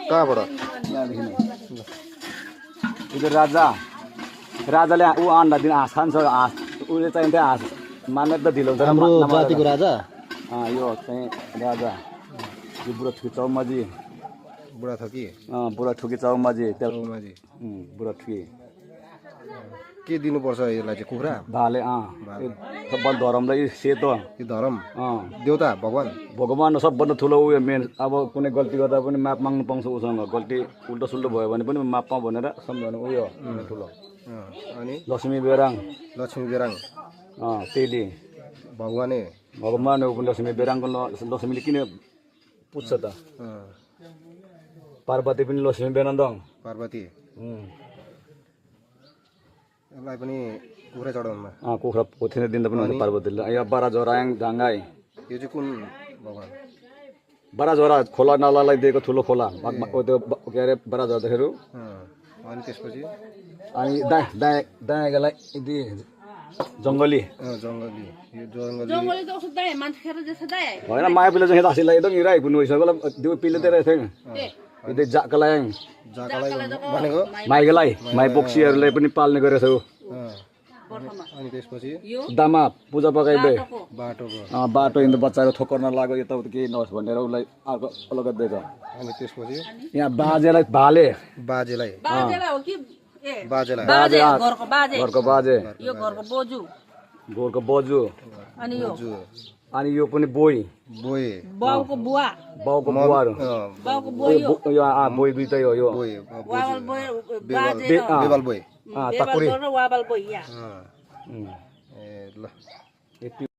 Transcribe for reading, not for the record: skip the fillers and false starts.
कहाँबाट राजा राजाले ऊ अन्डा दिन हाँस खान्छ हाँस उसले चाहिँ त्यहाँ हाँस मार्ने त ढिलो हुन्छ हाम्रो जातिको राजा यो चाहिँ राजा यो बुढो ठुकी चौमाजी बुढा थकी बुढा ठुकी चौमाजी चौमाजी बुढा ठुकी के दिनुपर्छ यसलाई चाहिँ कुखुरा भाले सबभन्दा धरमलाई सेतो यो धरम देउता भगवान भगवान सबभन्दा ठुलो उयो मेन अब कुनै गल्ती गर्दा पनि माप माग्नु पाउँछ उसँग गल्ती उल्टो सुल्टो भयो भने पनि माप पाऊँ भनेर सम्झाउनु उयो ठुलो अनि लक्ष्मी बेराङ तेली भगवाने भगवान हो लक्ष्मी बेराङको लक्ष्मीले किन पुज्छ त पार्वती पनि लक्ष्मी बेराङ पार्वती यसलाई पनि कुखुरा चढाउनुमा कुखुरा पोथेर दिँदा पनि हुन्छ पार्वतीले यहाँ बारा झोराङ ढाङ्गाई यो चाहिँ कुन भगवान बारा झोरा खोला नालालाई दिएको ठुलो खोला त्यो के अरे बारा झर्दाखेरि अनि त्यसपछि अनि दायाँलाई जङ्गली होइन मायापिले चाहिँ दासीलाई एकदम हिँडाइ पुग्नु भइसक्यो त्यो पिले दिएर थिएन त्यो जाकलाई भनेको माई बोक्सीहरूले पनि पाल्ने गरेको छ अनि त्यसपछि दामा पूजा पकाइदिए बाटोको बाटो हिँड्दा बच्चाहरू ठोकर्न लाग्यो यताउति केही नहोस् भनेर उसलाई अर्को अलग दिएको अनि त्यसपछि यहाँ बाजेलाई भाले बाजेलाई घरको बाजे घरको बोजू अनि यो पनि बाउको बुवाहरू बोई दुइटै हो यो बेवाल बोई तकुरी ल